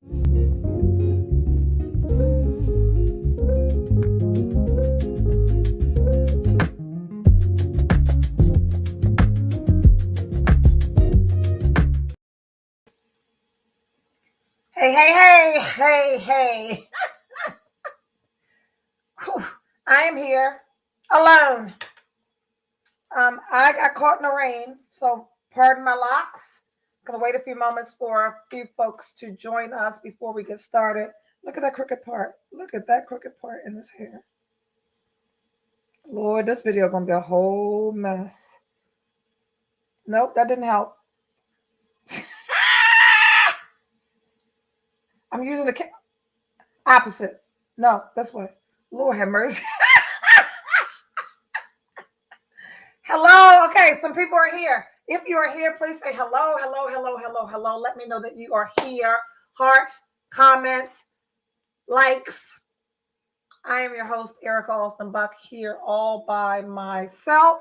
Hey. I am here alone. I got caught in the rain, so pardon my locks. I'm going to wait a few moments for a few folks to join us before we get started. Look at that crooked part. Look at that crooked part in this hair. Lord, this video is going to be a whole mess. Nope, that didn't help. I'm using the opposite. No, this way. Lord have mercy. Hello. Okay, some people are here. If you are here, please say hello. Let me know that you are here. Hearts, comments, likes. I am your host, Erica Alston Buck, here all by myself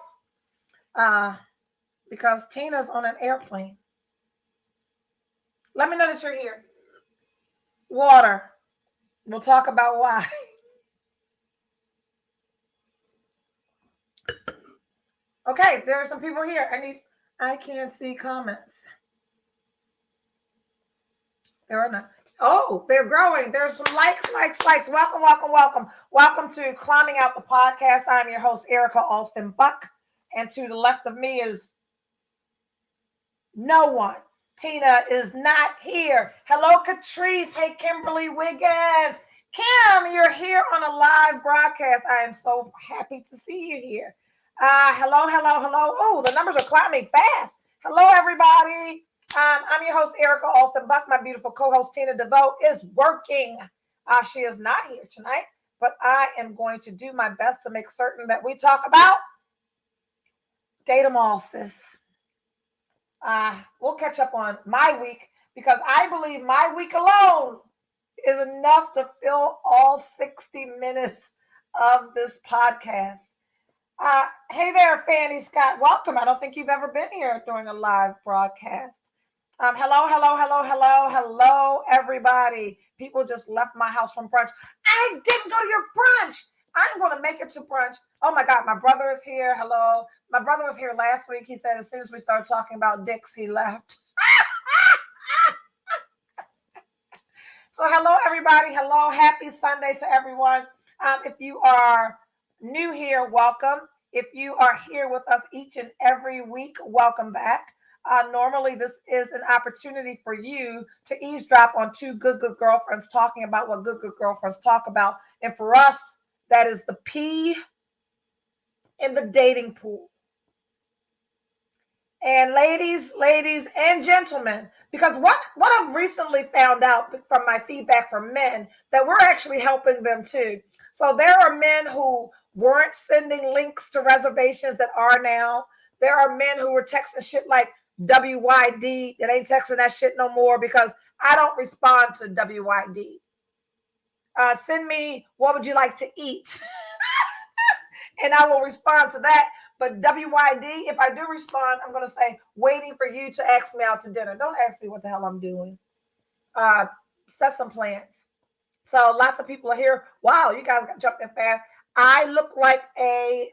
because Tina's on an airplane. Let me know that you're here. Water. We'll talk about why. Okay, there are some people here. I can't see comments. There are none. Oh, they're growing. There's some likes. Welcome to Climbing Out the Podcast. I'm your host, Erica Alston Buck. And to the left of me is no one. Tina is not here. Hello, Catrice. Hey, Kimberly Wiggins. Kim, you're here on a live broadcast. I am so happy to see you here. Hello. Oh, the numbers are climbing fast. Hello, everybody. I'm your host, Erica Alston Buck. My beautiful co-host, Tina DeVoe, is working. She is not here tonight, but I am going to do my best to make certain that we talk about date 'em all, sis. We'll catch up on my week because I believe my week alone is enough to fill all 60 minutes of this podcast. Hey there, Fanny Scott. Welcome. I don't think you've ever been here during a live broadcast. Hello, everybody. People just left my house from brunch. I didn't go to your brunch. I'm going to make it to brunch. Oh, my God. My brother is here. Hello. My brother was here last week. He said as soon as we started talking about dicks, he left. So hello, everybody. Hello. Happy Sunday to everyone. If you are new here, welcome. If you are here with us each and every week, welcome back. Normally, this is an opportunity for you to eavesdrop on two good girlfriends talking about what good girlfriends talk about. And for us, that is the P in the dating pool. And ladies and gentlemen, because what I've recently found out from my feedback from men, that we're actually helping them too. So there are men who weren't sending links to reservations that are now. There are men who were texting shit like WYD that ain't texting that shit no more because I don't respond to WYD. Send me what would you like to eat? And I will respond to that. But WYD, if I do respond, I'm going to say, waiting for you to ask me out to dinner. Don't ask me what the hell I'm doing. Set some plans. So lots of people are here. Wow, you guys got jumped in fast. I look like a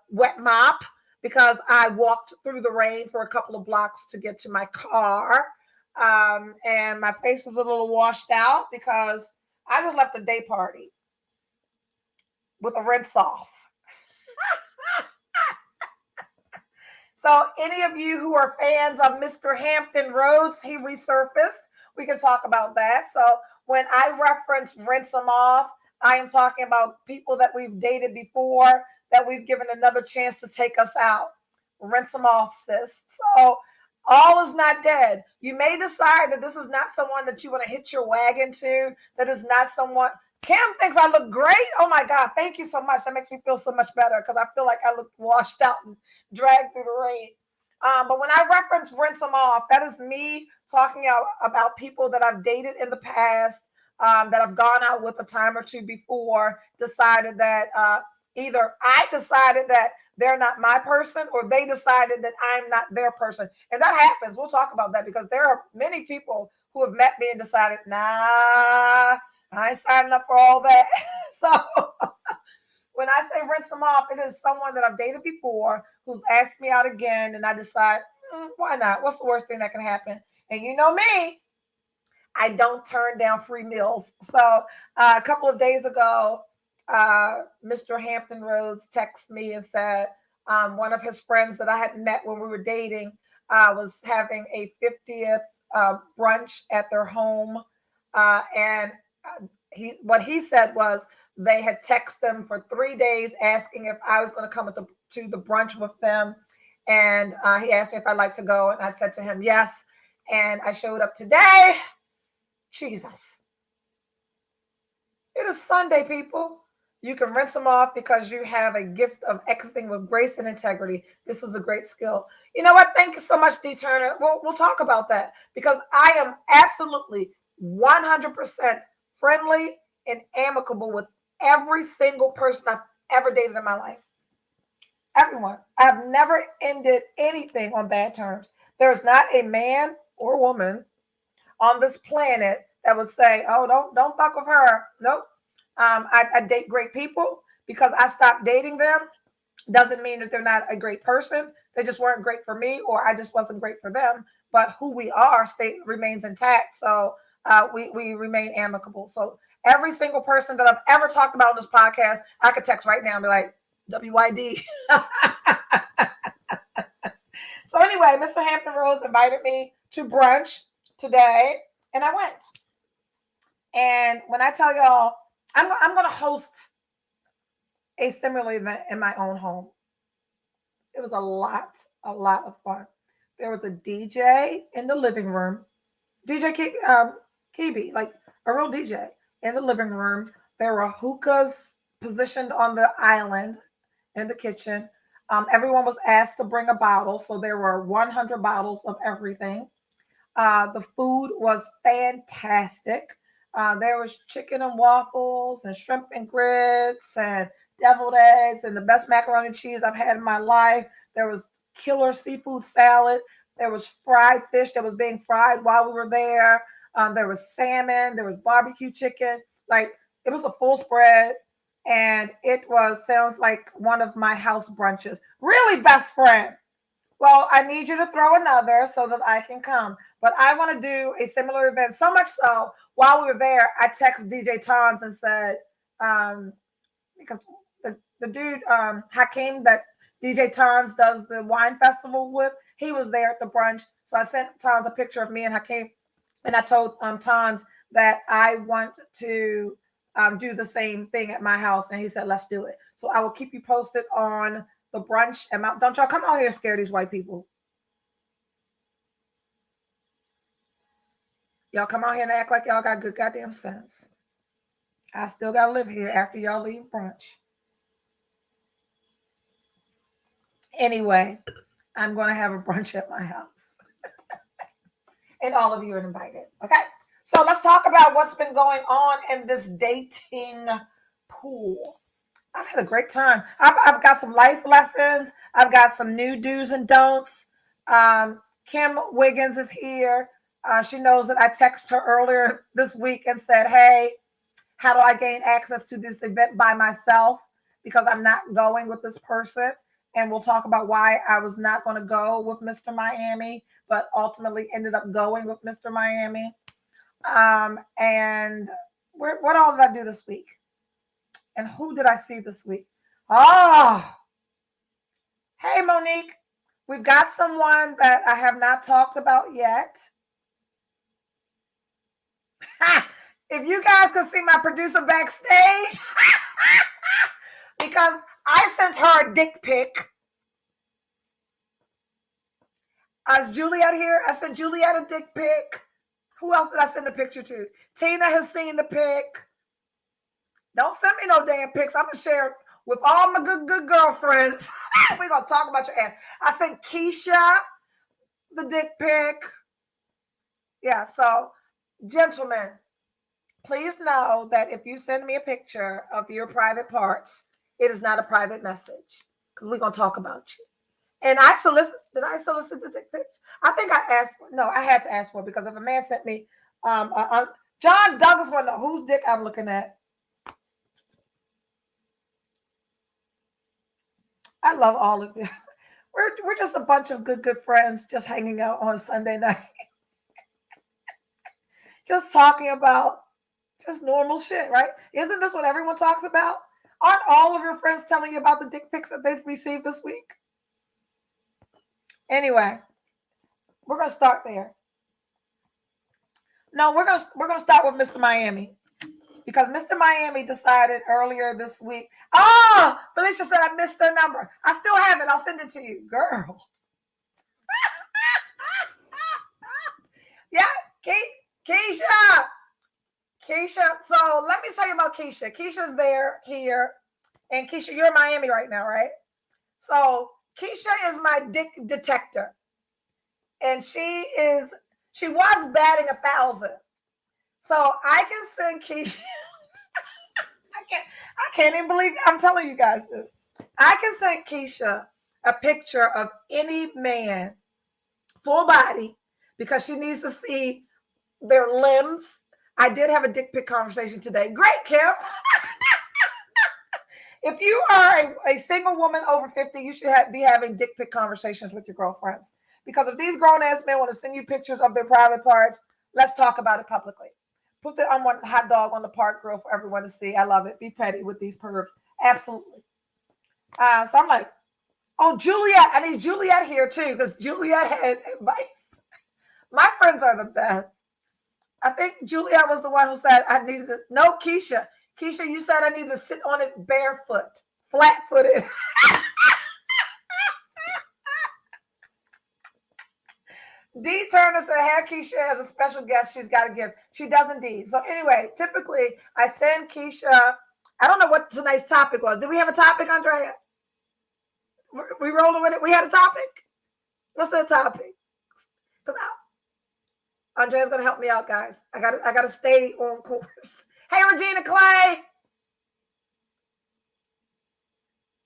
wet mop because I walked through the rain for a couple of blocks to get to my car. And my face is a little washed out because I just left a day party with a rinse off. So any of you who are fans of Mr. Hampton Roads, he resurfaced. We can talk about that. So when I reference rinse them off, I am talking about people that we've dated before, that we've given another chance to take us out. Rinse them off, sis. So all is not dead. You may decide that this is not someone that you want to hitch your wagon to, that is not someone. Cam thinks I look great. Oh my God, thank you so much. That makes me feel so much better because I feel like I look washed out and dragged through the rain. But when I reference rinse them off, that is me talking about people that I've dated in the past, that I've gone out with a time or two before, decided that either I decided that they're not my person, or they decided that I'm not their person. And that happens. We'll talk about that because there are many people who have met me and decided, nah, I ain't signing up for all that. So when I say rinse them off, it is someone that I've dated before who's asked me out again, and I decide, why not? What's the worst thing that can happen? And you know me, I don't turn down free meals. So a couple of days ago, Mr. Hampton Rhodes texted me and said one of his friends that I had met when we were dating was having a 50th brunch at their home. And what he said was they had texted him for 3 days asking if I was going to come to the brunch with them. And he asked me if I'd like to go. And I said to him, yes. And I showed up today. Jesus. It is Sunday, people. You can rinse them off because you have a gift of exiting with grace and integrity. This is a great skill. You know what? Thank you so much, D. Turner. We'll talk about that because I am absolutely 100% friendly and amicable with every single person I've ever dated in my life. Everyone. I have never ended anything on bad terms. There's not a man or woman on this planet that would say, "Oh, don't fuck with her." Nope. I date great people because I stopped dating them. Doesn't mean that they're not a great person. They just weren't great for me, or I just wasn't great for them. But who we are remains intact. So we remain amicable. So every single person that I've ever talked about on this podcast, I could text right now and be like, WYD. So anyway, Mr. Hampton Rose invited me to brunch today, and I went. And when I tell y'all, I'm going to host a similar event in my own home. It was a lot of fun. There was a DJ in the living room, DJ Kibi, like a real DJ in the living room. There were hookahs positioned on the island in the kitchen. Everyone was asked to bring a bottle, so there were 100 bottles of everything. The food was fantastic. There was chicken and waffles and shrimp and grits and deviled eggs and the best macaroni and cheese I've had in my life. There was killer seafood salad. There was fried fish that was being fried while we were there. There was salmon. There was barbecue chicken. Like it was a full spread, and it sounds like one of my house brunches. Really, best friend. Well, I need you to throw another so that I can come. But I want to do a similar event. So much so, while we were there, I texted DJ Tons and said, because the dude, Hakeem, that DJ Tons does the wine festival with, he was there at the brunch. So I sent Tons a picture of me and Hakeem. And I told Tons that I want to do the same thing at my house. And he said, let's do it. So I will keep you posted on the brunch. And don't y'all come out here and scare these white people. Y'all come out here and act like y'all got good goddamn sense. I still got to live here after y'all leave brunch. Anyway, I'm going to have a brunch at my house. And all of you are invited. Okay. So let's talk about what's been going on in this dating pool. I've had a great time. I've got some life lessons. I've got some new do's and don'ts. Kim Wiggins is here. She knows that I texted her earlier this week and said, hey, how do I gain access to this event by myself? Because I'm not going with this person. And we'll talk about why I was not going to go with Mr. Miami, but ultimately ended up going with Mr. Miami. And what all did I do this week? And who did I see this week? Oh, hey, Monique. We've got someone that I have not talked about yet. If you guys could see my producer backstage, because I sent her a dick pic. Is Juliet here? I sent Juliet a dick pic. Who else did I send the picture to? Tina has seen the pic. Don't send me no damn pics. I'm going to share it with all my good girlfriends. We're going to talk about your ass. I sent Keisha the dick pic. Yeah, so, gentlemen, please know that if you send me a picture of your private parts, it is not a private message. because we're going to talk about you. And I did I solicit the dick pic? I think I asked, no, I had to ask for it because if a man sent me, John Douglas want to know whose dick I'm looking at. I love all of you. We're just a bunch of good friends just hanging out on Sunday night. Just talking about just normal shit, right? Isn't this what everyone talks about? Aren't all of your friends telling you about the dick pics that they've received this week? Anyway, we're gonna start there. No, we're gonna start with Mr. Miami. Because Mr. Miami decided earlier this week. Oh, Felicia said I missed their number. I still have it. I'll send it to you. Girl. Yeah, Keisha. So let me tell you about Keisha. Keisha's here. And Keisha, you're in Miami right now, right? So Keisha is my dick detector. And she was batting 1,000. So I can send Keisha. I can't even believe I'm telling you guys this. I can send Keisha a picture of any man, full body, because she needs to see their limbs. I did have a dick pic conversation today. Great, Kim. If you are a single woman over 50, you should be having dick pic conversations with your girlfriends. Because if these grown-ass men want to send you pictures of their private parts, let's talk about it publicly. Put the unwanted hot dog on the park grill for everyone to see. I love it. Be petty with these pervs. Absolutely. So I'm like, oh, Juliet. I need Juliet here too, because Juliet had advice. My friends are the best. I think Juliet was the one who said I needed to. No, Keisha. Keisha, you said I need to sit on it barefoot, flat-footed. D. Turner said, "Hey, Keisha, as a special guest, she's got a gift." She does indeed. So anyway, typically I send Keisha. I don't know what tonight's topic was. Did we have a topic, Andrea? We rolling with it. We had a topic. What's the topic? Andrea's gonna help me out, guys. I gotta stay on course. Hey, Regina Clay.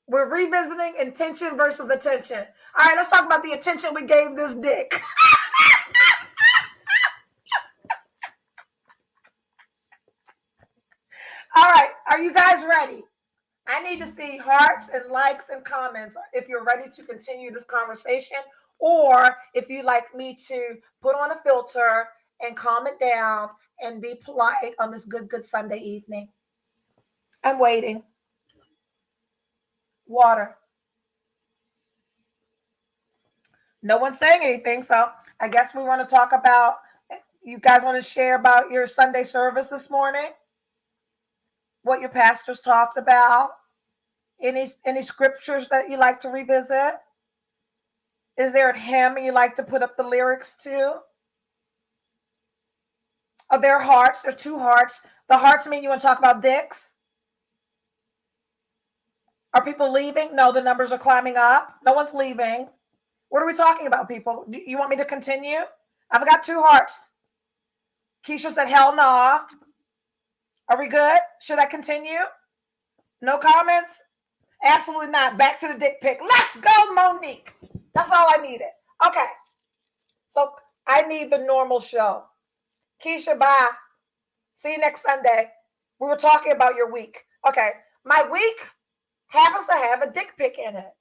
We're revisiting intention versus attention. All right, let's talk about the attention we gave this dick. All right, are you guys ready? I need to see hearts and likes and comments if you're ready to continue this conversation, or if you'd like me to put on a filter and calm it down and be polite on this good Sunday evening. I'm waiting. Water. No one's saying anything, so I guess we want to talk about, you guys want to share about your Sunday service this morning? What your pastors talked about? Any scriptures that you like to revisit? Is there a hymn you like to put up the lyrics to? Are there hearts? There are two hearts. The hearts mean you want to talk about dicks? Are people leaving? No, the numbers are climbing up. No one's leaving. What are we talking about, people? You want me to continue? I've got two hearts. Keisha said, hell no. Are we good? Should I continue? No comments? Absolutely not. Back to the dick pic. Let's go, Monique. That's all I needed. Okay. So I need the normal show. Keisha, bye. See you next Sunday. We were talking about your week. Okay. My week happens to have a dick pic in it.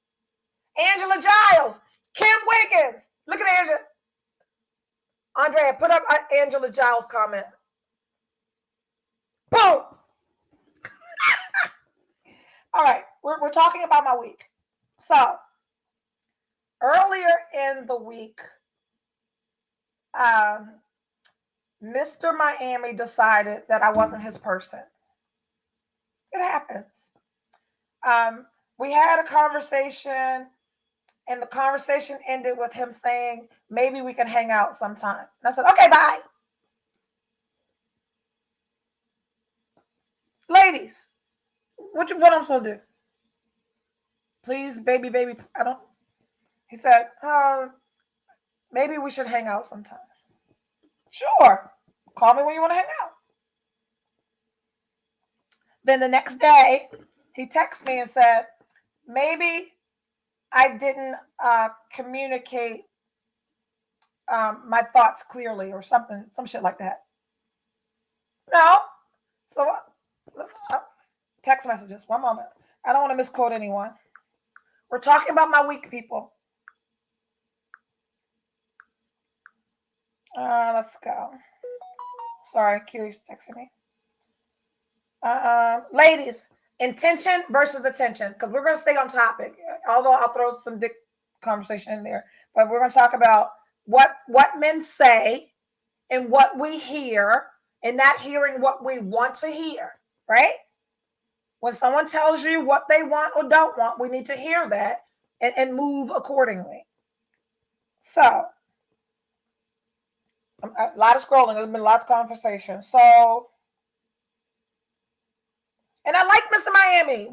Angela Giles. Kim Wiggins. Look at Angela. Andrea, put up Angela Giles' comment. Boom. All right. We're talking about my week. So earlier in the week, Mr. Miami decided that I wasn't his person. It happens. We had a conversation, and the conversation ended with him saying, maybe we can hang out sometime. And I said, okay, bye. Ladies, what I'm supposed to do? Please, baby, I don't. He said, maybe we should hang out sometime. Sure. Call me when you want to hang out. Then the next day, he texted me and said, maybe I didn't communicate my thoughts clearly or something, some shit like that. No. So text messages. One moment. I don't want to misquote anyone. We're talking about my weak people. Let's go. Sorry, Kiri's texting me. Ladies, intention versus attention, because we're going to stay on topic. Although I'll throw some dick conversation in there, but we're going to talk about what men say and what we hear, and not hearing what we want to hear. Right? When someone tells you what they want or don't want, we need to hear that and move accordingly. So, a lot of scrolling. There's been lots of conversation. So, and I like Mr. Miami.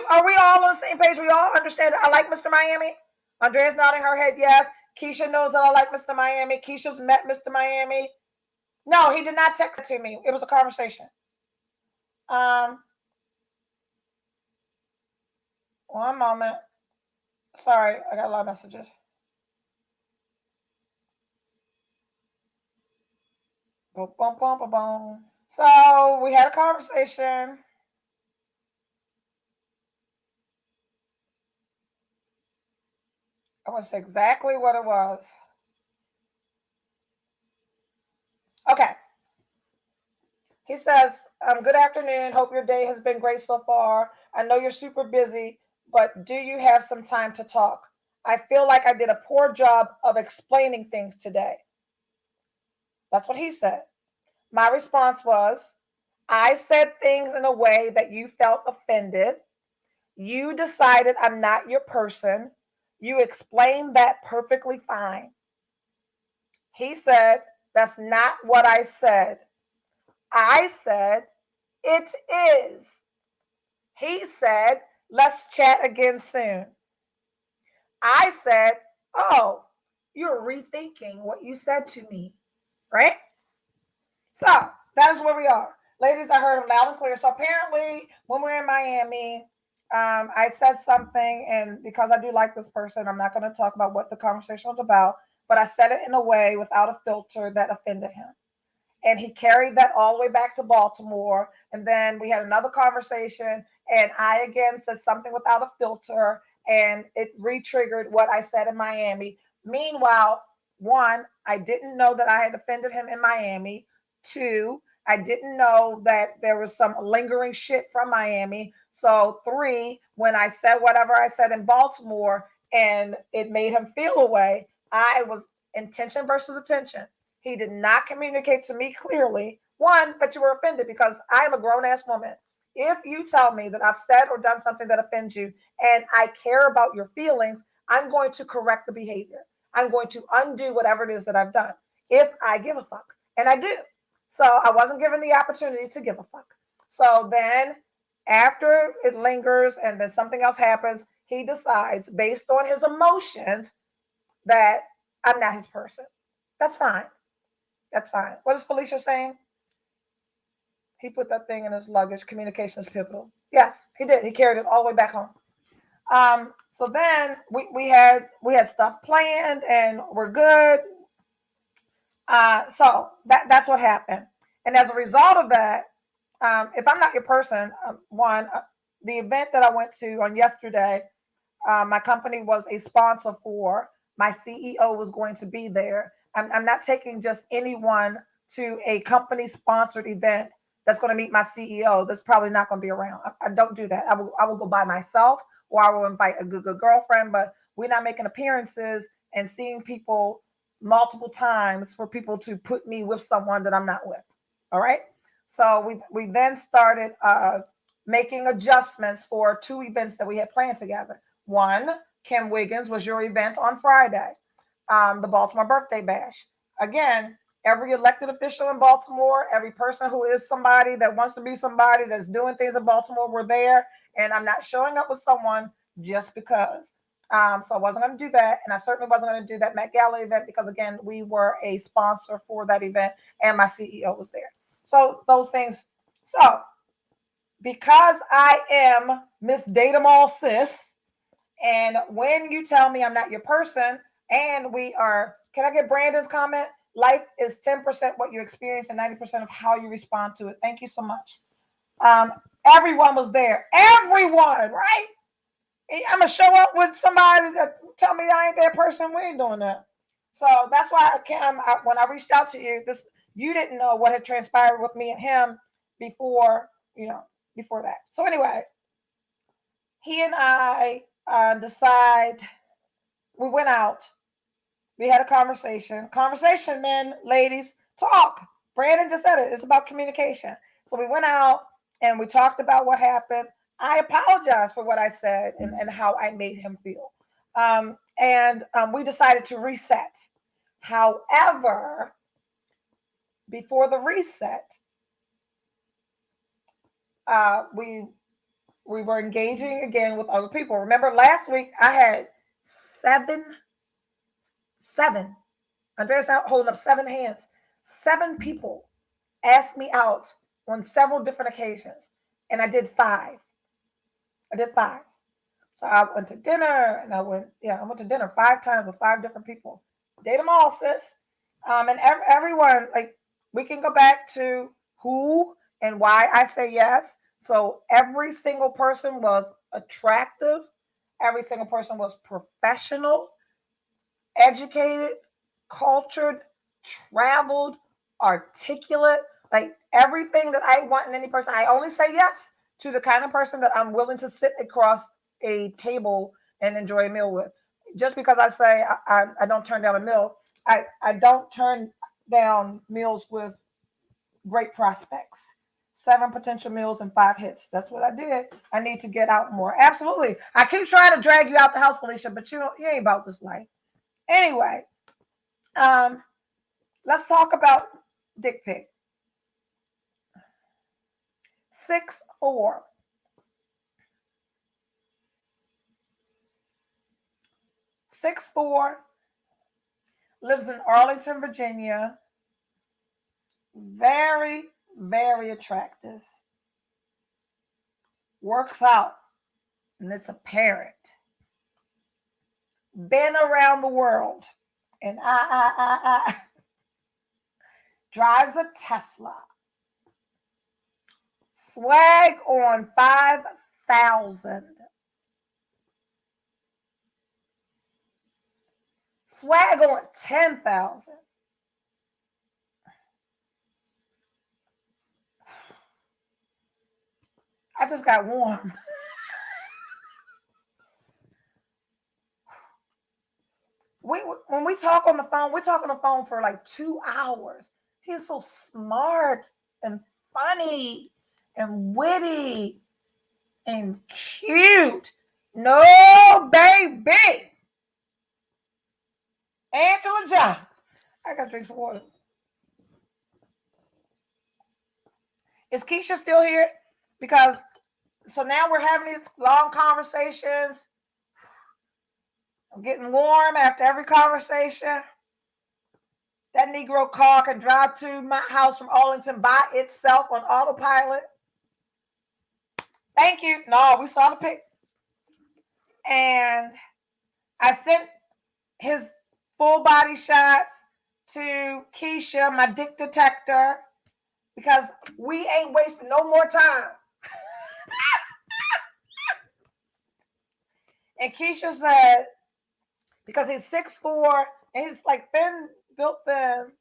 Are we all on the same page? We all understand that I like Mr. Miami? Andrea's nodding her head yes. Keisha knows that I like Mr. Miami. Keisha's met Mr. Miami. No, he did not text it to me. It was a conversation. One moment. Sorry, I got a lot of messages. Boom, boom, boom, boom, boom. So we had a conversation. I want to say exactly what it was. Okay. He says, good afternoon. Hope your day has been great so far. I know you're super busy, but do you have some time to talk? I feel like I did a poor job of explaining things today. That's what he said. My response was, I said things in a way that you felt offended. You decided I'm not your person. You explained that perfectly fine. He said, that's not what I said. I said, it is. He said, let's chat again soon. I said, oh, you're rethinking what you said to me, right? So that is where we are. Ladies, I heard him loud and clear. So apparently, when we're in Miami, I said something, and because I do like this person, I'm not going to talk about what the conversation was about, but I said it in a way without a filter that offended him. And he carried that all the way back to Baltimore. And then we had another conversation, and I again said something without a filter, and it re-triggered what I said in Miami. Meanwhile, one, I didn't know that I had offended him in Miami. Two, I didn't know that there was some lingering shit from Miami. So three, when I said whatever I said in Baltimore and it made him feel away, I was intention versus attention. He did not communicate to me clearly, one, that you were offended, because I am a grown-ass woman. If you tell me that I've said or done something that offends you and I care about your feelings, I'm going to correct the behavior. I'm going to undo whatever it is that I've done if I give a fuck. And I do. So I wasn't given the opportunity to give a fuck. So then after it lingers and then something else happens, he decides based on his emotions that I'm not his person. That's fine. That's fine. What is Felicia saying? He put that thing in his luggage. Communication is pivotal. Yes, he did. He carried it all the way back home. So then we had stuff planned and we're good. So that's what happened. And as a result of that, if I'm not your person, the event that I went to on yesterday, my company was a sponsor for. My CEO was going to be there. I'm not taking just anyone to a company sponsored event that's going to meet my CEO. That's probably not going to be around. I don't do that. I will go by myself, or I will invite a good girlfriend. But we're not making appearances and seeing people multiple times for people to put me with someone that I'm not with. All right. So we then started making adjustments for two events that we had planned together. One, Kim Wiggins, was your event on Friday, the Baltimore Birthday Bash. Again, every elected official in Baltimore, every person who is somebody that wants to be somebody that's doing things in Baltimore were there. And I'm not showing up with someone just because. So I wasn't going to do that. And I certainly wasn't going to do that Met Gala event because, again, we were a sponsor for that event and my CEO was there. So those things. So because I am Miss Date 'em all sis, And when you tell me I'm not your person, and we are, can I get Brandon's comment? Life is 10% what you experience and 90% of how you respond to it. Thank you so much. Um, Everyone was there. Everyone, right? I'm gonna show up with somebody that tell me I ain't that person. We ain't doing that. So that's why when I reached out to you, you didn't know what had transpired with me and him before, before that. So anyway, he and I decide. We went out. We had a conversation. Conversation, men, ladies, talk. Brandon just said it. It's about communication. So we went out and we talked about what happened. I apologized for what I said and how I made him feel. And we decided to reset. However, before the reset, we were engaging again with other people. Remember last week I had seven. Andrea's out holding up 7 hands. 7 people asked me out on several different occasions, and I did 5. So I went to dinner, and I went to dinner 5 times with 5 different people. Date them all, sis. And everyone, like, we can go back to who and why I say yes. So every single person was attractive. Every single person was professional, educated, cultured, traveled, articulate, like everything that I want in any person. I only say yes to the kind of person that I'm willing to sit across a table and enjoy a meal with. Just because I say I don't turn down a meal, I don't turn down meals with great prospects. 7 potential meals and 5 hits. That's what I did. I need to get out more. Absolutely. I keep trying to drag you out the house, Felicia, but you ain't about this life. Anyway, let's talk about dick pic. 6'4". 6'4", lives in Arlington, Virginia. Very, very attractive. Works out, and it's apparent. Been around the world, and drives a Tesla. Swag on 5,000. Swag on 10,000. I just got warm. When we talk on the phone, we talk on the phone for like 2 hours. He's so smart and funny and witty and cute. No, baby. Angela Jones. I gotta drink some water. Is Keisha still here? Because so now we're having these long conversations. I'm getting warm after every conversation. That Negro car can drive to my house from Arlington by itself on autopilot. Thank you. No, we saw the pic. And I sent his full body shots to Keisha, my dick detector, because we ain't wasting no more time. And Keisha said, because he's 6'4", and he's like thin, built thin.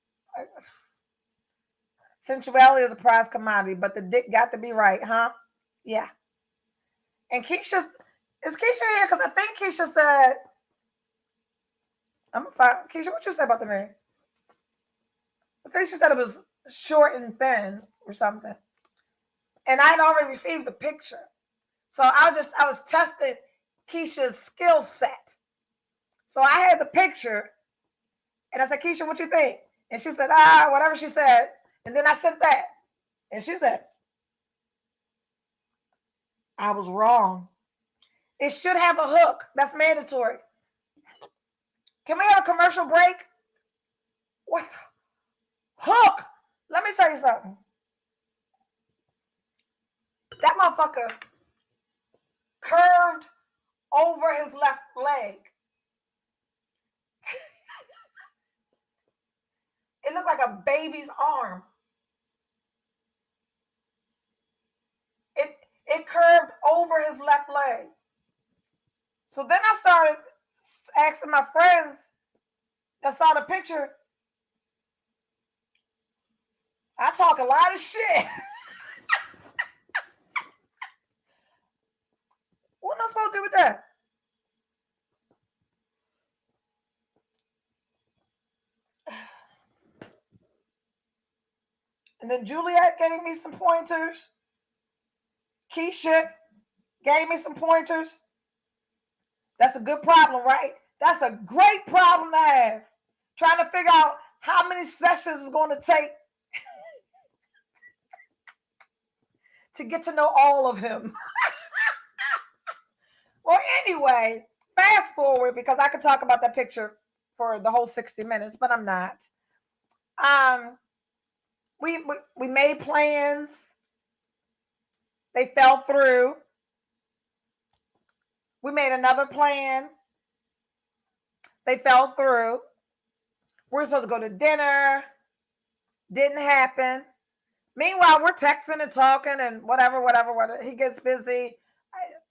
Sensuality is a prized commodity, but the dick got to be right, huh? Yeah. And is Keisha here? Because I think Keisha said, I'm gonna find Keisha. What you say about the man? I think she said it was short and thin or something. And I had already received the picture, so I was testing Keisha's skill set. So I had the picture, and I said, Keisha, what you think? And she said, whatever she said. And then I sent that, and she said, I was wrong. It should have a hook. That's mandatory. Can we have a commercial break? What? Hook. Let me tell you something. That motherfucker curved over his left leg. It looked like a baby's arm. It curved over his left leg. So then I started asking my friends that saw the picture. I talk a lot of shit. What am I supposed to do with that? And then Juliet gave me some pointers. Keisha gave me some pointers. That's a good problem, right? That's a great problem to have. Trying to figure out how many sessions it's going to take to get to know all of him. Well, anyway, fast forward because I could talk about that picture for the whole 60 minutes, but I'm not. We made plans. They fell through. We made another plan. They fell through. We were supposed to go to dinner. Didn't happen. Meanwhile, we're texting and talking and whatever. He gets busy.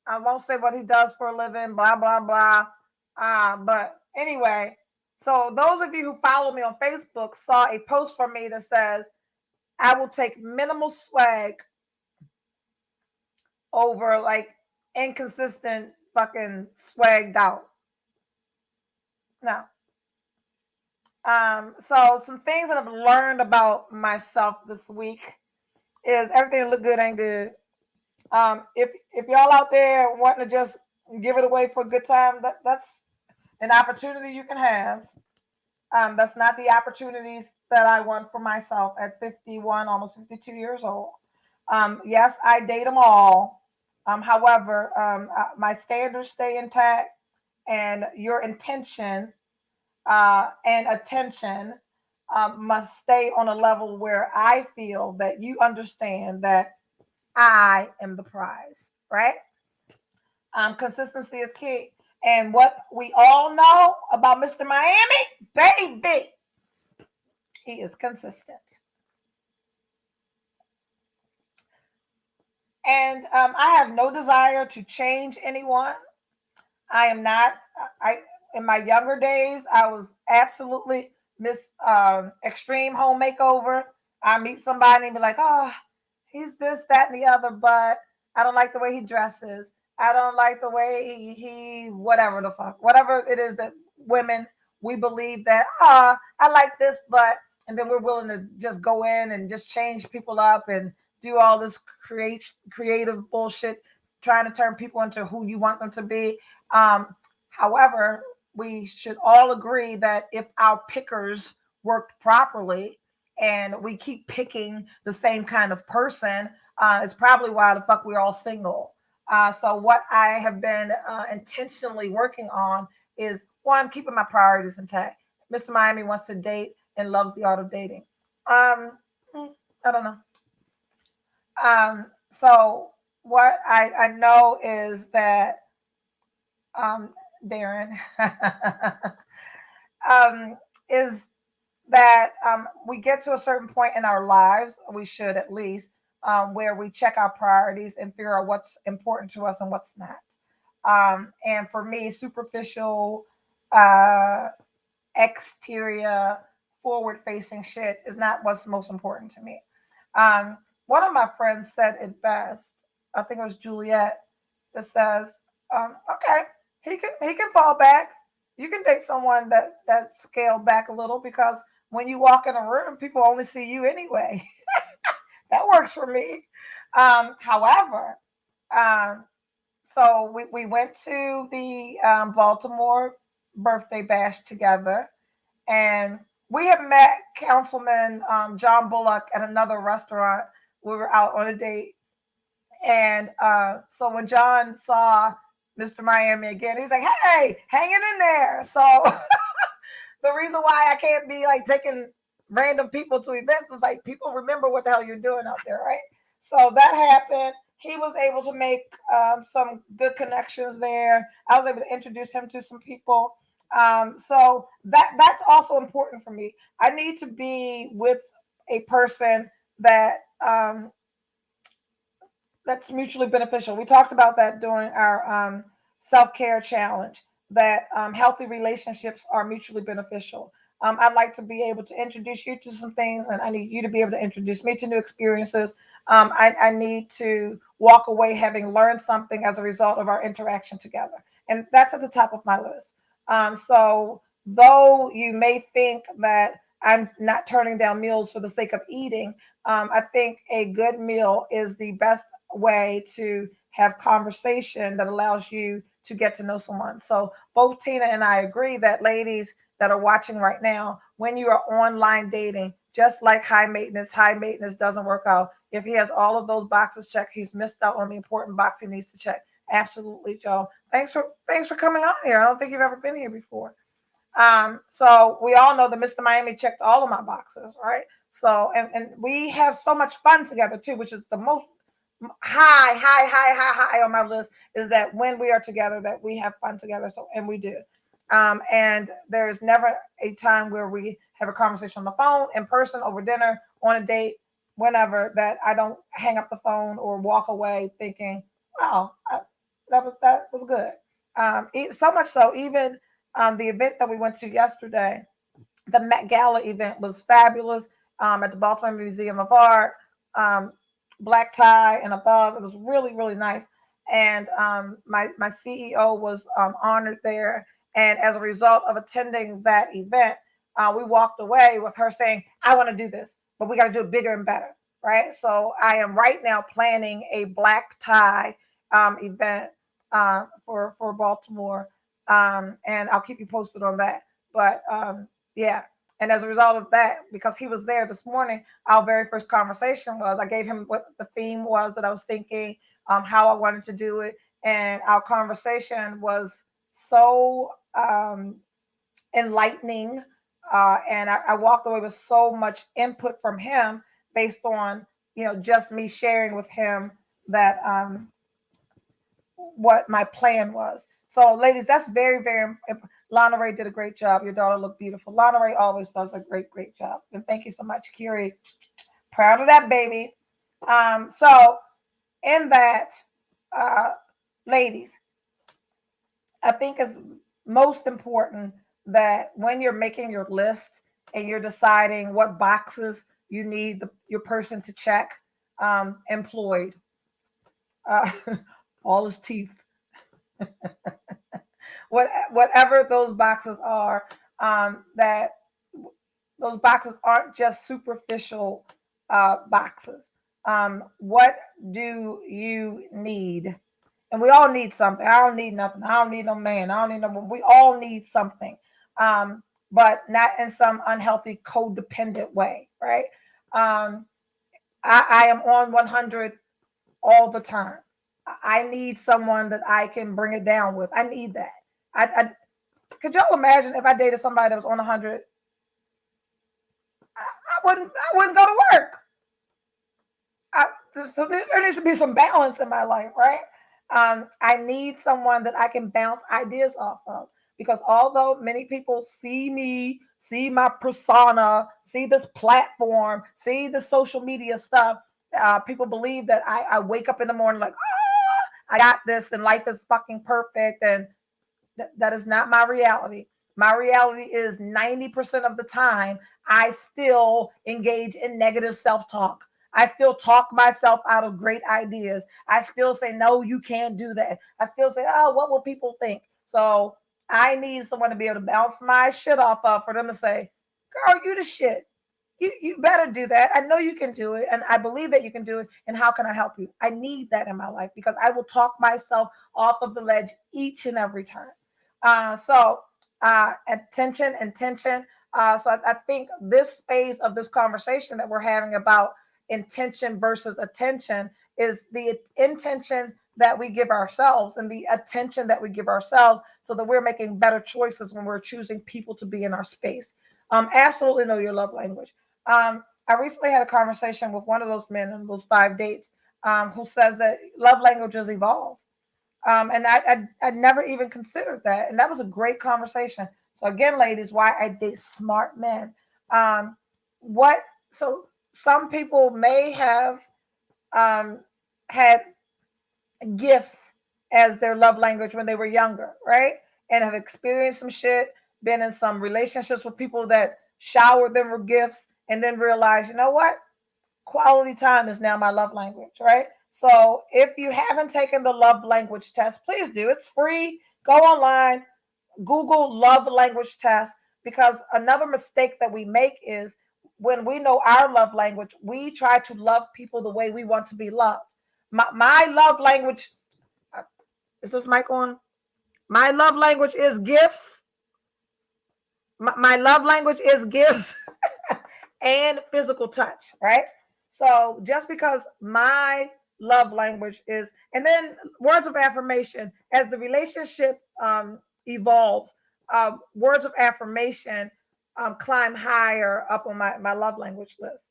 I won't say what he does for a living, blah, blah, blah. But anyway, so those of you who follow me on Facebook saw a post from me that says, I will take minimal swag over like inconsistent fucking swagged out. No. So some things that I've learned about myself this week is everything that look good ain't good. If y'all out there wanting to just give it away for a good time, that's an opportunity you can have. That's not the opportunities that I want for myself at 51, almost 52 years old. Yes, I date them all. However, my standards stay intact, and your intention and attention must stay on a level where I feel that you understand that I am the prize, right? Consistency is key. And what we all know about Mr. Miami, baby, he is consistent. And I have no desire to change anyone. I am not. In my younger days, I was absolutely Miss Extreme Home Makeover. I meet somebody and be like, oh, he's this, that, and the other, but I don't like the way he dresses. I don't like the way he whatever the fuck, whatever it is that women, we believe that, I like this, but, and then we're willing to just go in and just change people up and do all this creative bullshit, trying to turn people into who you want them to be. However, we should all agree that if our pickers worked properly and we keep picking the same kind of person, it's probably why the fuck we're all single. So what I have been intentionally working on is, one, keeping my priorities intact. Mr. Miami wants to date and loves the art of dating. I don't know. So what I know is that Darren is that we get to a certain point in our lives, we should at least, where we check our priorities and figure out what's important to us and what's not. And for me, superficial, exterior, forward facing shit is not what's most important to me. One of my friends said it best. I think it was Juliet that says, okay, he can fall back. You can date someone that scaled back a little because when you walk in a room, people only see you anyway. That works for me. However, so we went to the Baltimore birthday bash together, and we had met Councilman John Bullock at another restaurant. We were out on a date, and so when John saw Mr. Miami again, he was like, "Hey, hanging in there." So the reason why I can't be like taking random people to events is like people remember what the hell you're doing out there, right? So that happened. he was able to make some good connections there. I was able to introduce him to some people. So that's also important for me. I need to be with a person that that's mutually beneficial. We talked about that during our self-care challenge, that healthy relationships are mutually beneficial. I'd like to be able to introduce you to some things, and I need you to be able to introduce me to new experiences. I need to walk away having learned something as a result of our interaction together. And that's at the top of my list. So, though you may think that I'm not turning down meals for the sake of eating, I think a good meal is the best way to have conversation that allows you to get to know someone. So both Tina and I agree that ladies that are watching right now, when you are online dating, just like high maintenance doesn't work out. If he has all of those boxes checked, he's missed out on the important box he needs to check. Absolutely, Joe. Thanks for coming on here. I don't think you've ever been here before. So we all know that Mr. Miami checked all of my boxes, right? So and we have so much fun together too, which is the most high on my list, is that when we are together, that we have fun together. So, and we do. And there's never a time where we have a conversation on the phone, in person, over dinner, on a date, whenever, that I don't hang up the phone or walk away thinking, wow, that was good. So much so, even the event that we went to yesterday, the Met Gala event, was fabulous, at the Baltimore Museum of Art. Um, Black tie and above. It was really, really nice. And my CEO was honored there. And as a result of attending that event, we walked away with her saying, I want to do this, but we got to do it bigger and better. Right. So I am right now planning a black tie event for Baltimore. And I'll keep you posted on that. But yeah. And as a result of that, because he was there this morning, our very first conversation was, I gave him what the theme was that I was thinking, how I wanted to do it. And our conversation was so enlightening. And I walked away with so much input from him based on, just me sharing with him that what my plan was. So, ladies, that's very, very important. Lana Ray did a great job. Your daughter looked beautiful. Lana Ray always does a great, great job. And thank you so much, Kiri. Proud of that baby. So, in that, uh, ladies, I think it's most important that when you're making your list and you're deciding what boxes you need your person to check, employed, uh, all his teeth, whatever those boxes are, that those boxes aren't just superficial boxes. What do you need? And we all need something. I don't need nothing. I don't need no man. I don't need no woman. We all need something, but not in some unhealthy codependent way, right? Um, I am on 100 all the time. I need someone that I can bring it down with. I need that. I could y'all imagine if I dated somebody that was on 100? I wouldn't go to work. I, so there needs to be some balance in my life, right? I need someone that I can bounce ideas off of, because although many people see me, see my persona, see this platform, see the social media stuff, people believe that I wake up in the morning like, I got this and life is fucking perfect. And that is not my reality. My reality is 90% of the time, I still engage in negative self talk. I still talk myself out of great ideas. I still say, no, you can't do that. I still say, oh, what will people think? So I need someone to be able to bounce my shit off of, for them to say, girl, you the shit. You better do that. I know you can do it. And I believe that you can do it. And how can I help you? I need that in my life, because I will talk myself off of the ledge each and every time. So attention, intention. So I think this phase of this conversation that we're having about intention versus attention is the intention that we give ourselves and the attention that we give ourselves, so that we're making better choices when we're choosing people to be in our space. Absolutely know your love language. I recently had a conversation with one of those men on those 5 dates. who says that love languages evolve. And I never even considered that. And that was a great conversation. So again, ladies, why I date smart men. Um, what so some people may have um, had gifts as their love language when they were younger, right? And have experienced some shit, been in some relationships with people that showered them with gifts, and then realize, you know what? Quality time is now my love language, right? So if you haven't taken the love language test, please do. It's free. Go online, Google love language test, because another mistake that we make is when we know our love language, we try to love people the way we want to be loved. My love language, is this mic on? My love language is gifts. My love language is gifts and physical touch, right? So just because my love language is, and then words of affirmation, as the relationship evolves, words of affirmation climb higher up on my love language list.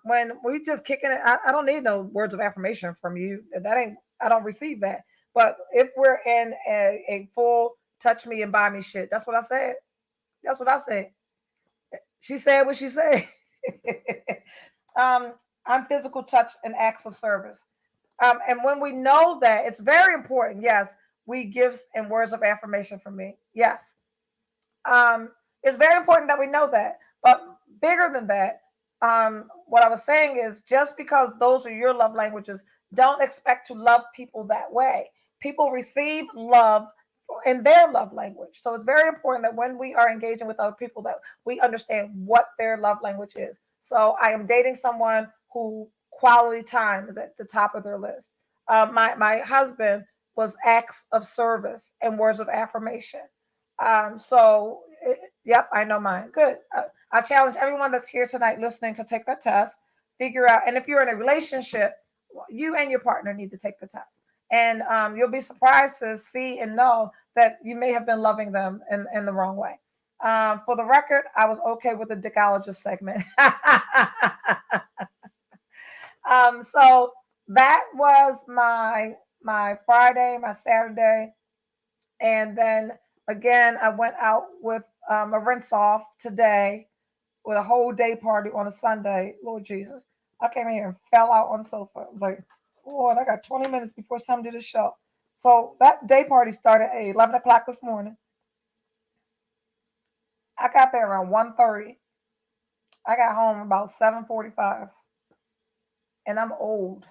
When we just kicking it, I don't need no words of affirmation from you. That ain't, I don't receive that. But if we're in a full touch me and buy me shit, that's what I said. That's what I said. She said what she said. um, I'm physical touch and acts of service. And when we know that, it's very important. Yes, we gifts and words of affirmation from me. Yes, um, it's very important that we know that. But bigger than that, what I was saying is just because those are your love languages, don't expect to love people that way. People receive love in their love language. So it's very important that when we are engaging with other people, that we understand what their love language is. So I am dating someone who quality time is at the top of their list. My husband was acts of service and words of affirmation. Yep, I know mine. Good. I challenge everyone that's here tonight listening to take that test, figure out, and if you're in a relationship, you and your partner need to take the test. And you'll be surprised to see and know that you may have been loving them in the wrong way. For the record, I was okay with the dickologist segment. So that was my Friday, my Saturday, and then again I went out with a rinse off today with a whole day party on a Sunday. Lord Jesus, I came in here and fell out on the sofa. I was like, Lord, I got 20 minutes before somebody did the show. So that day party started at 11 o'clock this morning. I got there around 1:30. I got home about 7:45, and I'm old.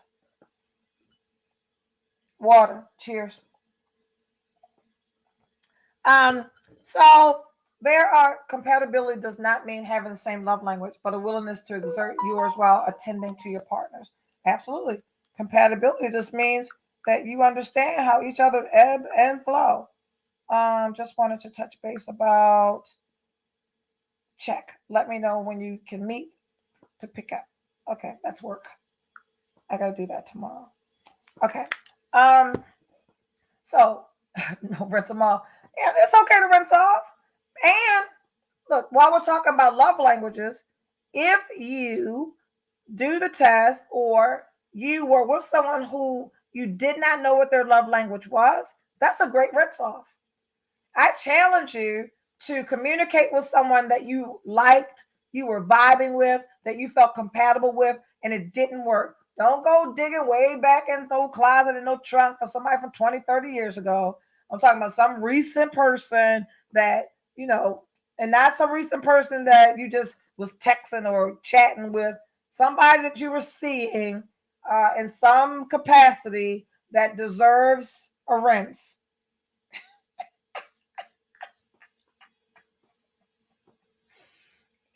Water. Cheers. Um, so there are compatibility does not mean having the same love language, but a willingness to exert yours while attending to your partners. Absolutely. Compatibility just means that you understand how each other ebb and flow. Just wanted to touch base about check. Let me know when you can meet to pick up. Okay, that's work. I gotta do that tomorrow. Okay. Um, so no rinse them off. Yeah, it's okay to rinse off. And look, while we're talking about love languages, if you do the test or you were with someone who you did not know what their love language was, that's a great rinse off. I challenge you to communicate with someone that you liked, you were vibing with, that you felt compatible with, and it didn't work. Don't go digging way back in no closet and no trunk for somebody from 20, 30 years ago. I'm talking about some recent person that, you know, and not some recent person that you just was texting or chatting with, somebody that you were seeing in some capacity that deserves a rinse.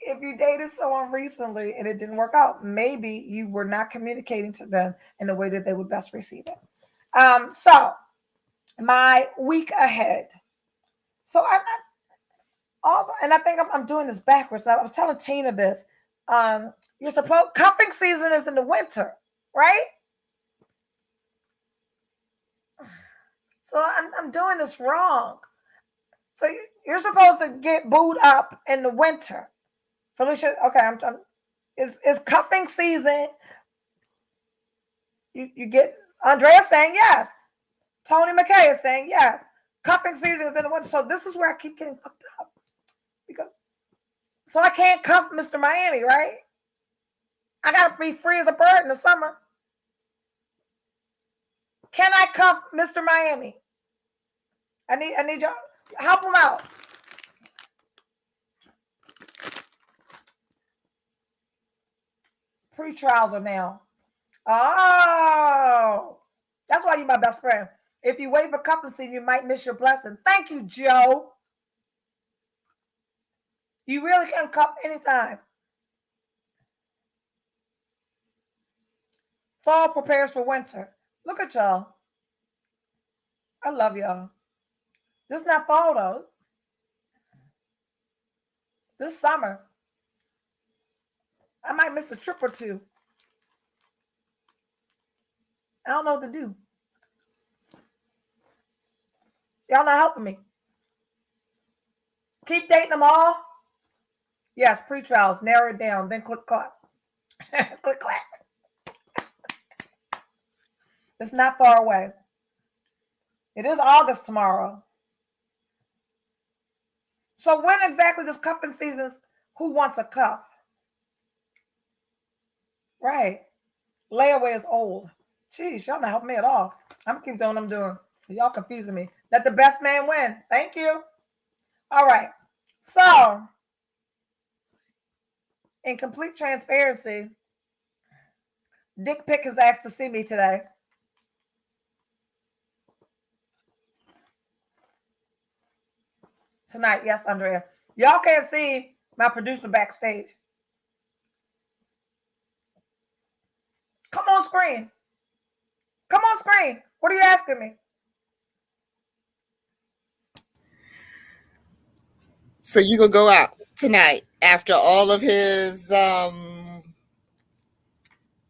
If you dated someone recently and it didn't work out, maybe you were not communicating to them in the way that they would best receive it. So my week ahead. So I'm not and I think I'm doing this backwards. I was telling Tina this. You're supposed cuffing season is in the winter, right? So I'm doing this wrong. So you're supposed to get booed up in the winter. Felicia, okay, it's cuffing season. You get Andrea saying yes. Tony McKay is saying yes. Cuffing season is in the winter. So this is where I keep getting fucked up. Because so I can't cuff Mr. Miami, right? I gotta be free as a bird in the summer. Can I cuff Mr. Miami? I need y'all help him out. Pre-trials are now. Oh, that's why you're my best friend. If you wait for cuffing season, you might miss your blessing. Thank you, Joe. You really can cuff anytime. Fall prepares for winter. Look at y'all. I love y'all. This is not fall though. This summer. I might miss a trip or two. I don't know what to do. Y'all not helping me. Keep dating them all. Yes, pre-trials. Narrow it down. Then click clap. Click clap. It's not far away. It is August tomorrow. So when exactly does cuffing season? Who wants a cuff? Right. Layaway is old. Jeez, y'all not helping me at all. I'm gonna keep doing what I'm doing. Y'all confusing me. Let the best man win. Thank you. All right. So, in complete transparency, Dick Pick has asked to see me today. Tonight, yes, Andrea. Y'all can't see my producer backstage. Come on screen. Come on screen. What are you asking me? So you gonna go out tonight after all of his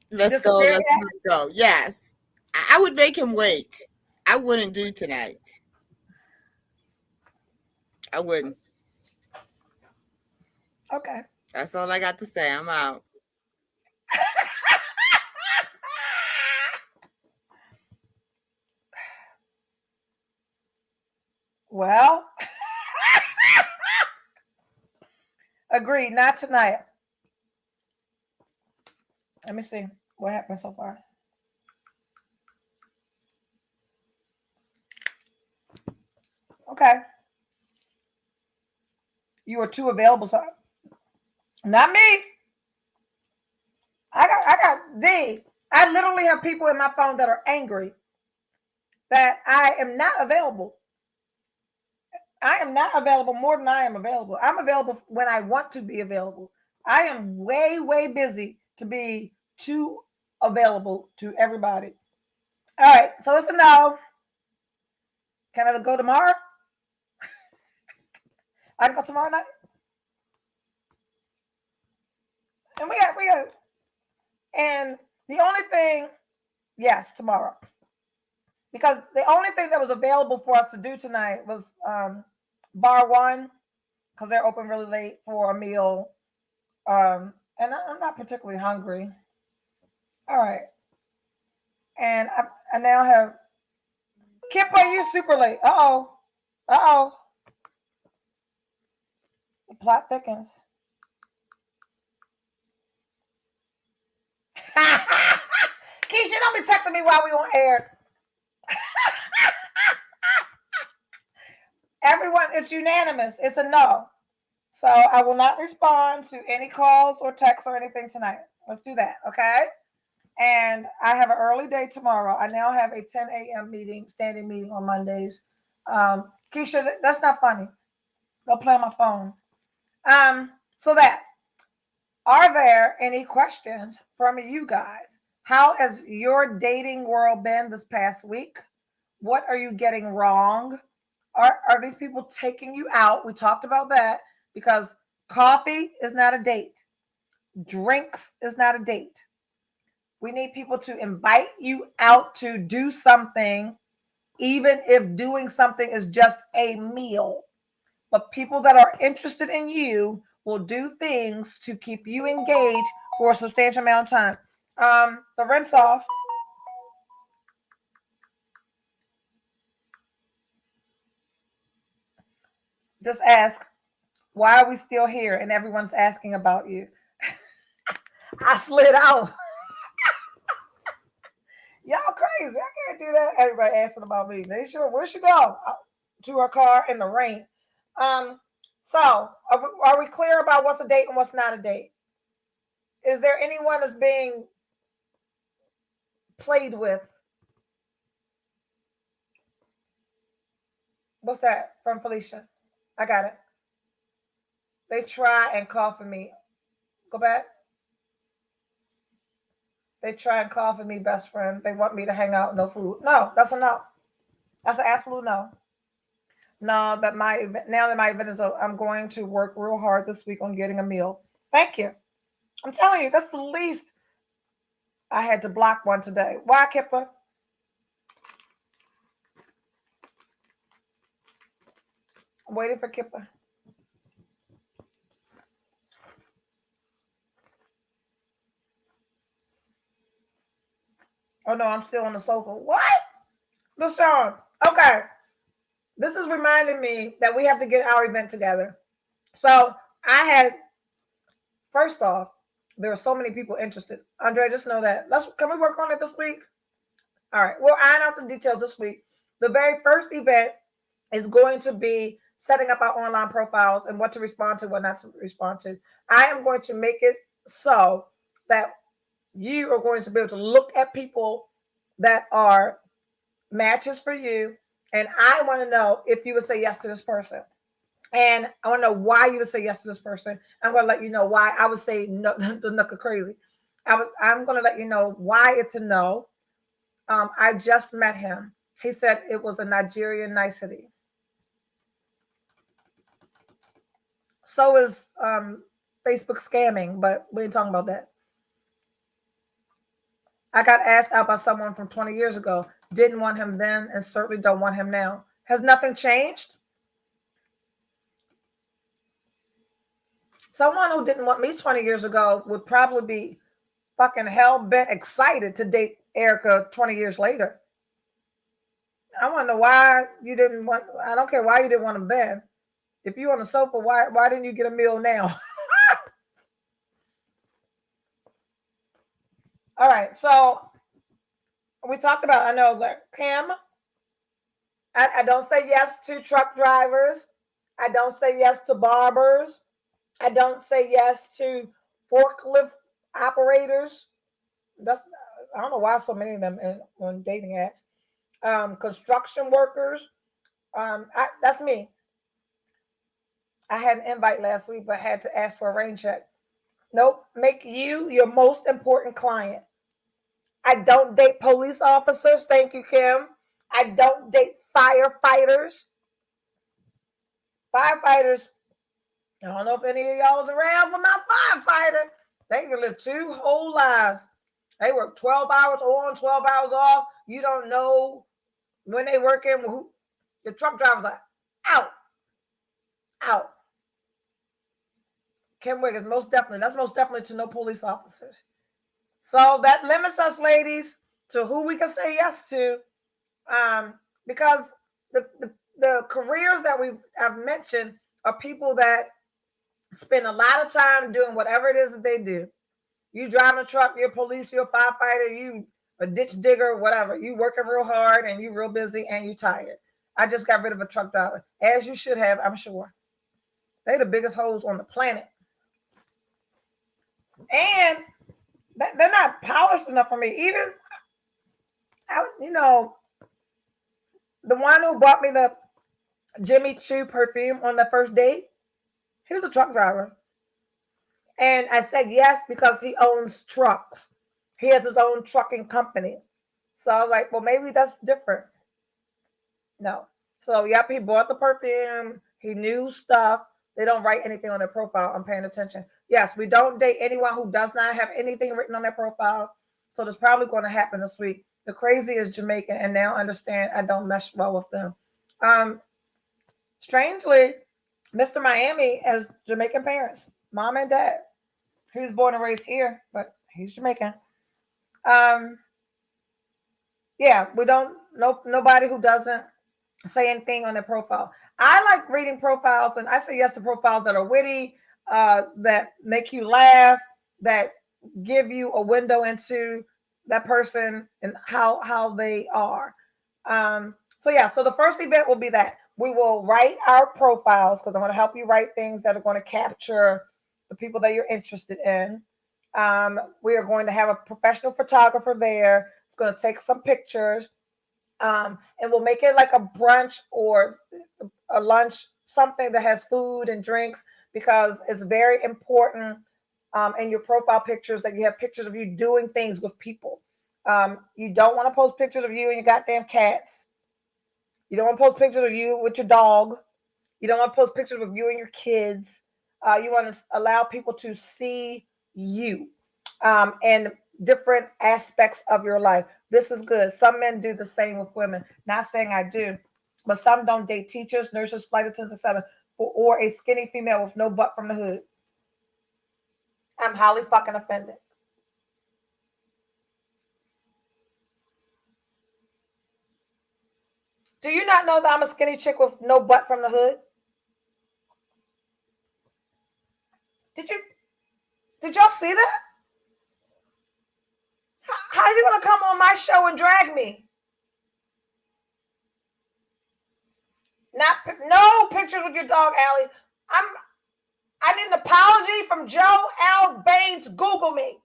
Disappearing let's go. Yes. I would make him wait. I wouldn't do tonight. I wouldn't. Okay. That's all I got to say. I'm out. Well, agreed. Not tonight. Let me see what happened so far. Okay. You are too available. So not me. I got D. I literally have people in my phone that are angry that I am not available. I am not available more than I am available. I'm available when I want to be available. I am way, way busy to be too available to everybody. All right, so it's a no. Can I go tomorrow? I can go tomorrow night. And we got, and the only thing, yes, tomorrow. Because the only thing that was available for us to do tonight was bar one, because they're open really late for a meal. And I'm not particularly hungry. All right. And I now have Kippa, you super late. Uh-oh. Uh-oh. The plot thickens. Keisha, don't be texting me while we on air. Everyone, it's unanimous. It's a no. So I will not respond to any calls or texts or anything tonight. Let's do that, okay? And I have an early day tomorrow. I now have a 10 a.m. meeting, standing meeting on Mondays. Keisha, that's not funny. Go play on my phone. So that, are there any questions from you guys? How has your dating world been this past week? What are you getting wrong? Are these people taking you out? We talked about that because coffee is not a date. Drinks is not a date. We need people to invite you out to do something, even if doing something is just a meal. But people that are interested in you will do things to keep you engaged for a substantial amount of time. The rinse off. Just ask, why are we still here? And everyone's asking about you. I slid out. Y'all crazy. I can't do that. Everybody asking about me. They sure, where she go? To her car in the rain. So are we clear about what's a date and what's not a date? Is there anyone that's being played with? What's that from Felicia? I got it. They try and call for me. Go back. They try and call for me, best friend. They want me to hang out, no food. No, that's a no. That's an absolute no. No, that my event, now that my event is over, I'm going to work real hard this week on getting a meal. Thank you. I'm telling you, that's the least. I had to block one today. Why, Kipper? I'm waiting for Kipper. Oh no, I'm still on the sofa. What? LaShawn. Okay. This is reminding me that we have to get our event together. So I had, first off, there are so many people interested. Andre, just know that. Can we work on it this week? All right. We'll iron out the details this week. The very first event is going to be setting up our online profiles and what to respond to, what not to respond to. I am going to make it so that you are going to be able to look at people that are matches for you. And I want to know if you would say yes to this person. And I want to know why you would say yes to this person. I'm going to let you know why I would say no, the knuckle crazy. I'm going to let you know why it's a no. I just met him. He said it was a Nigerian nicety. So is Facebook scamming, but we ain't talking about that. I got asked out by someone from 20 years ago. Didn't want him then and certainly don't want him now. Has nothing changed? Someone who didn't want me 20 years ago would probably be fucking hell bent excited to date Erica 20 years later. I want to know why you didn't want, I don't care why you didn't want him then. If you on the sofa, why didn't you get a meal now? All right, so we talked about, I know that Kim, I don't say yes to truck drivers. I don't say yes to barbers. I don't say yes to forklift operators. That's, I don't know why so many of them on dating apps. Construction workers. That's me. I had an invite last week, but had to ask for a rain check. Nope. Make you your most important client. I don't date police officers. Thank you, Kim. I don't date firefighters. Firefighters, I don't know if any of y'all was around for my firefighter. They can live two whole lives. They work 12 hours on, 12 hours off. You don't know when they work in. The truck drivers are out. Out. Kim Wiggins, that's most definitely to no police officers. So that limits us, ladies, to who we can say yes to. Because the careers that I've mentioned are people that spend a lot of time doing whatever it is that they do. You driving a truck, you're a police, you're a firefighter, you a ditch digger, whatever. You working real hard and you real busy and you tired. I just got rid of a truck driver, as you should have, I'm sure. They the biggest hoes on the planet. And they're not polished enough for me. Even, the one who bought me the Jimmy Choo perfume on the first date, he was a truck driver. And I said yes because he owns trucks. He has his own trucking company. So I was like, well, maybe that's different. No. So, yep, he bought the perfume. He knew stuff. They don't write anything on their profile. I'm paying attention. Yes, we don't date anyone who does not have anything written on their profile. So that's probably going to happen this week. The crazy is Jamaican, and now understand I don't mesh well with them. Strangely, Mr. Miami has Jamaican parents, mom and dad. He was born and raised here, but he's Jamaican. Yeah, we don't know nobody who doesn't say anything on their profile. I like reading profiles, and I say yes to profiles that are witty, that make you laugh, that give you a window into that person and how they are. So yeah, so the first event will be that we will write our profiles because I'm going to help you write things that are going to capture the people that you're interested in. We are going to have a professional photographer there. It's going to take some pictures, and we'll make it like a brunch or a lunch, something that has food and drinks, because it's very important in your profile pictures that you have pictures of you doing things with people. You don't want to post pictures of you and your goddamn cats. You don't want to post pictures of you with your dog. You don't want to post pictures of you and your kids. You want to allow people to see you and different aspects of your life. This is good. Some men do the same with women. Not saying I do, but some don't date teachers, nurses, flight attendants, etc., or a skinny female with no butt from the hood. I'm highly fucking offended. Do you not know that I'm a skinny chick with no butt from the hood? Did you? Did y'all see that? How are you gonna come on my show and drag me? Not no pictures with your dog, Allie. I need an apology from Joe Al Baines. Google me.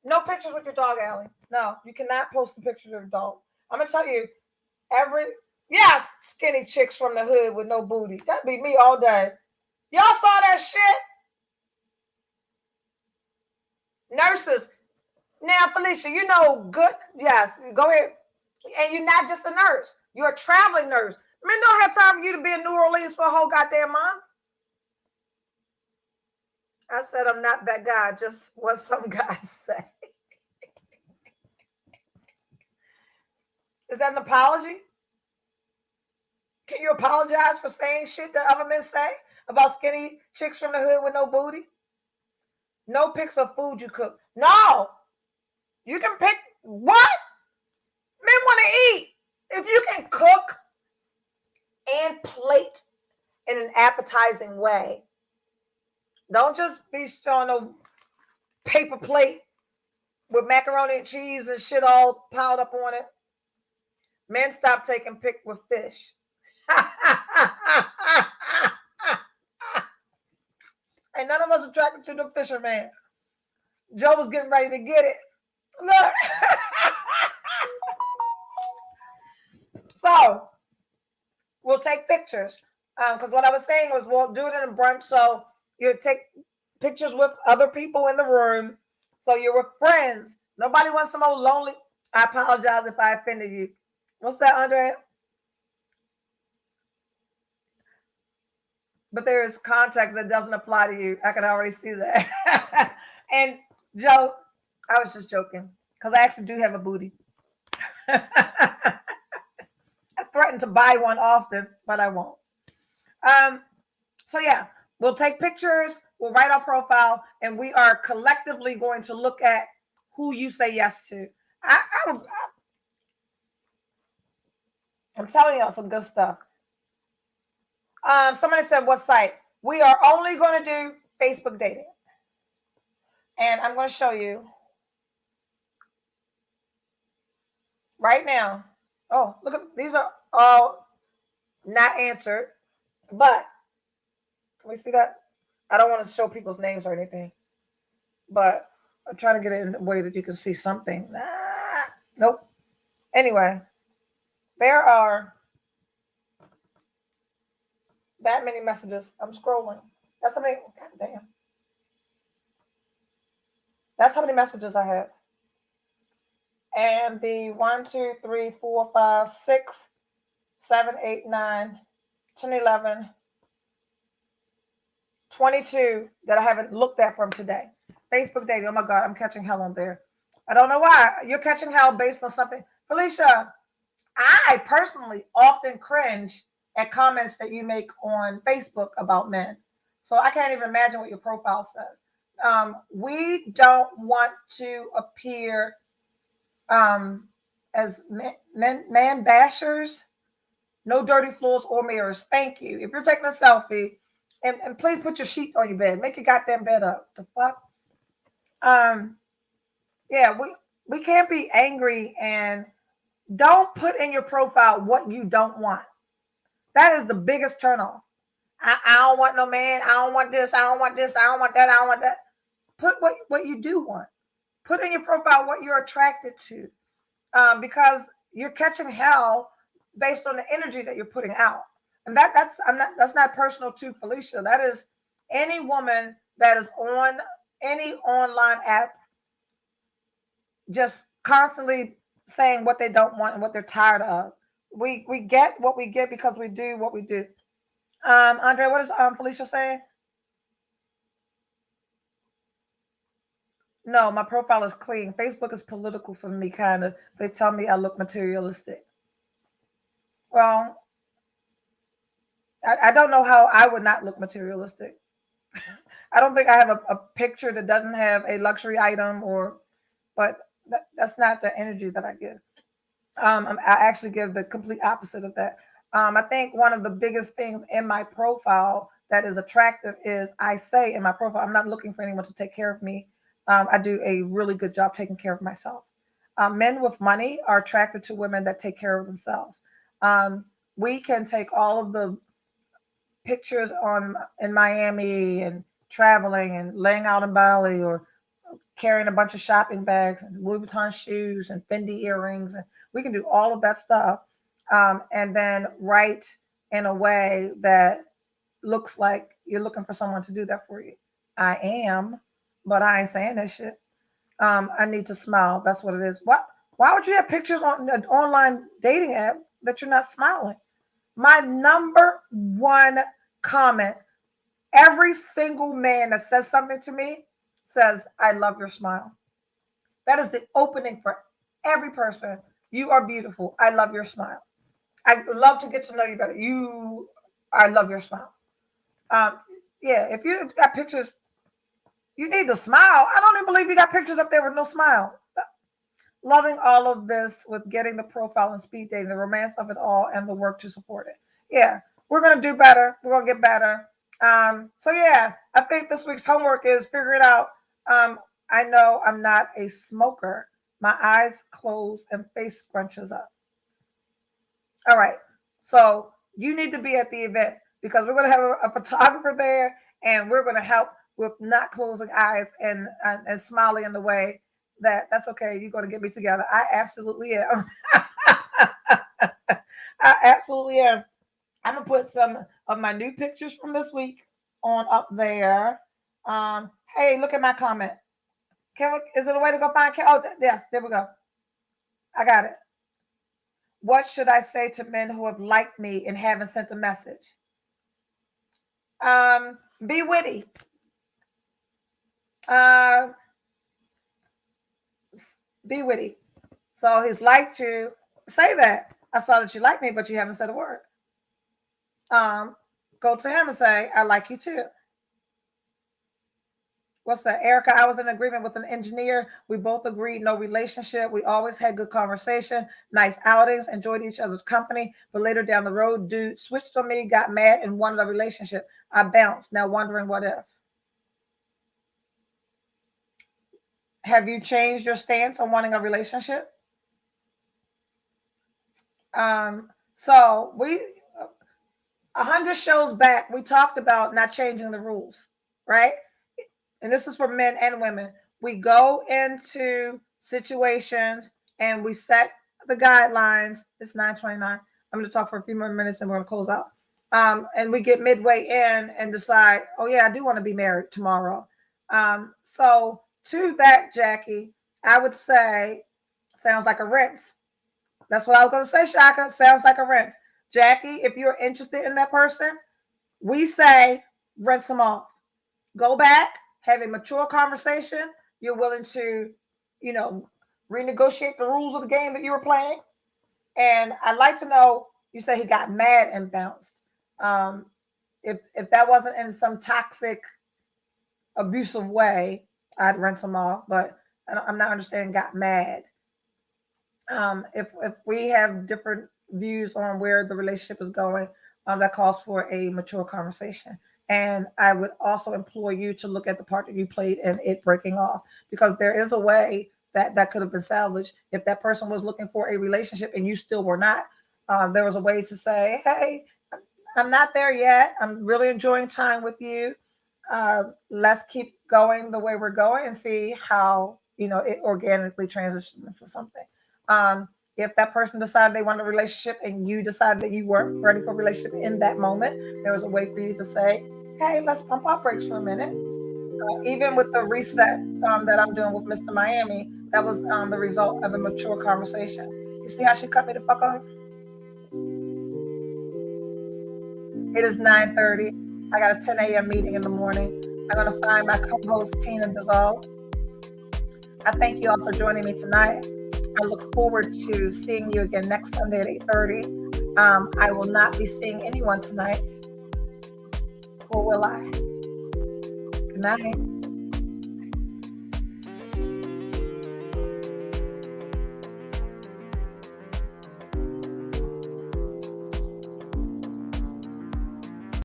No pictures with your dog, Allie. No, you cannot post the pictures of your dog. I'm gonna tell you, yes, skinny chicks from the hood with no booty. That'd be me all day. Y'all saw that shit? Nurses. Now, Felicia, you know good. Yes, go ahead. And you're not just a nurse. You're a traveling nurse. Men don't have time for you to be in New Orleans for a whole goddamn month. I said I'm not that guy, just what some guys say. Is that an apology? Can you apologize for saying shit that other men say about skinny chicks from the hood with no booty? No pics of food you cook. No. You can pick what? Men want to eat. If you can cook and plate in an appetizing way, don't just be showing a paper plate with macaroni and cheese and shit all piled up on it. Men stop taking pic with fish. Ain't none of us attracted to the fisherman. Joe was getting ready to get it. Look. So we'll take pictures. Because what I was saying was we'll do it in a brunch. So you take pictures with other people in the room. So you're with friends. Nobody wants some old lonely. I apologize if I offended you. What's that, Andrea? But there is context that doesn't apply to you. I can already see that. And Joe, I was just joking because I actually do have a booty. I threaten to buy one often, but I won't. So yeah, we'll take pictures, we'll write our profile, and we are collectively going to look at who you say yes to. I'm telling y'all some good stuff. Somebody said, what site? We are only going to do Facebook dating. And I'm going to show you right now. Oh, look at these are all not answered. But can we see that? I don't want to show people's names or anything. But I'm trying to get it in a way that you can see something. Nope. Anyway, there are that many messages. I'm scrolling. That's how many. God damn. That's how many messages I have. And the 1, 2, 3, 4, 5, 6, 7, 8, 9, 10, 11, 22 that I haven't looked at from today. Facebook dating. Oh my God, I'm catching hell on there. I don't know why. You're catching hell based on something. Felicia, I personally often cringe at comments that you make on Facebook about men. So I can't even imagine what your profile says. We don't want to appear as man bashers. No dirty floors or mirrors. Thank you. If you're taking a selfie, and please put your sheet on your bed. Make your goddamn bed up. The fuck? Um, yeah, we can't be angry, and don't put in your profile what you don't want. That is the biggest turnoff. I don't want no man. I don't want this. I don't want this. I don't want that. I don't want that. Put what you do want. Put in your profile what you're attracted to, because you're catching hell based on the energy that you're putting out. And that's not personal to Felicia. That is any woman that is on any online app just constantly saying what they don't want and what they're tired of. We get what we get because we do what we do. Andre, what is Felicia saying? No, my profile is clean. Facebook is political for me, kind of. They tell me I look materialistic. Well, I don't know how I would not look materialistic. I don't think I have a picture that doesn't have a luxury item, but that's not the energy that I give. I actually give the complete opposite of that. I think one of the biggest things in my profile that is attractive is I say in my profile, I'm not looking for anyone to take care of me. I do a really good job taking care of myself. Men with money are attracted to women that take care of themselves. Um, we can take all of the pictures on in Miami and traveling and laying out in Bali or carrying a bunch of shopping bags and Louis Vuitton shoes and Fendi earrings. And we can do all of that stuff, and then write in a way that looks like you're looking for someone to do that for you. I am, but I ain't saying that shit. I need to smile. That's what it is. What? Why would you have pictures on an online dating app that you're not smiling? My number one comment, every single man that says something to me says, I love your smile. That is the opening for every person. You are beautiful. I love your smile. I love to get to know you better. I love your smile. Um, yeah, if you got pictures, you need to smile. I don't even believe you got pictures up there with no smile. Loving all of this with getting the profile and speed dating, the romance of it all, and the work to support it. Yeah, we're gonna do better. We're gonna get better. So yeah, I think this week's homework is figure it out. I know I'm not a smoker. My eyes close and face scrunches up. All right. So you need to be at the event because we're going to have a photographer there, and we're going to help with not closing eyes and smiling in the way that's okay. You're going to get me together. I absolutely am. I absolutely am. I'm gonna put some of my new pictures from this week on up there. Hey, look at my comment. Is it a way to go find? Oh, yes, there we go. I got it. What should I say to men who have liked me and haven't sent a message? Be witty. Uh, be witty. So he's liked you. Say that. I saw that you like me, but you haven't said a word. Um, Go to him and say, I like you too. What's that? Erica, I was in agreement with an engineer. We both agreed no relationship. We always had good conversation, nice outings, enjoyed each other's company. But later down the road, dude switched on me, got mad, and wanted a relationship. I bounced, now wondering what if. Have you changed your stance on wanting a relationship? So 100 shows back, we talked about not changing the rules, right? And this is for men and women. We go into situations and we set the guidelines. It's 9:29. I'm going to talk for a few more minutes and we're going to close out. And we get midway in and decide, oh yeah, I do want to be married tomorrow. So to that, Jackie, I would say, sounds like a rinse. That's what I was going to say, Shaka. Sounds like a rinse. Jackie, if you're interested in that person, we say rinse them off. Go back, have a mature conversation. You're willing to, you know, renegotiate the rules of the game that you were playing. And I'd like to know, you say he got mad and bounced. If that wasn't in some toxic, abusive way, I'd rinse him off. But I'm not understanding got mad. If we have different views on where the relationship is going, that calls for a mature conversation. And I would also implore you to look at the part that you played in it breaking off, because there is a way that that could have been salvaged. If that person was looking for a relationship and you still were not, there was a way to say, hey, I'm not there yet. I'm really enjoying time with you. Let's keep going the way we're going and see how, it organically transitions into something. Um, if that person decided they wanted a relationship and you decided that you weren't ready for a relationship in that moment, there was a way for you to say, hey, let's pump our brakes for a minute. Even with the reset that I'm doing with Mr. Miami, that was the result of a mature conversation. You see how she cut me the fuck off? It is 9:30. I got a 10 a.m. meeting in the morning. I'm going to find my co-host, Tina DeVoe. I thank you all for joining me tonight. I look forward to seeing you again next Sunday at 8:30. I will not be seeing anyone tonight, or will I? Good night.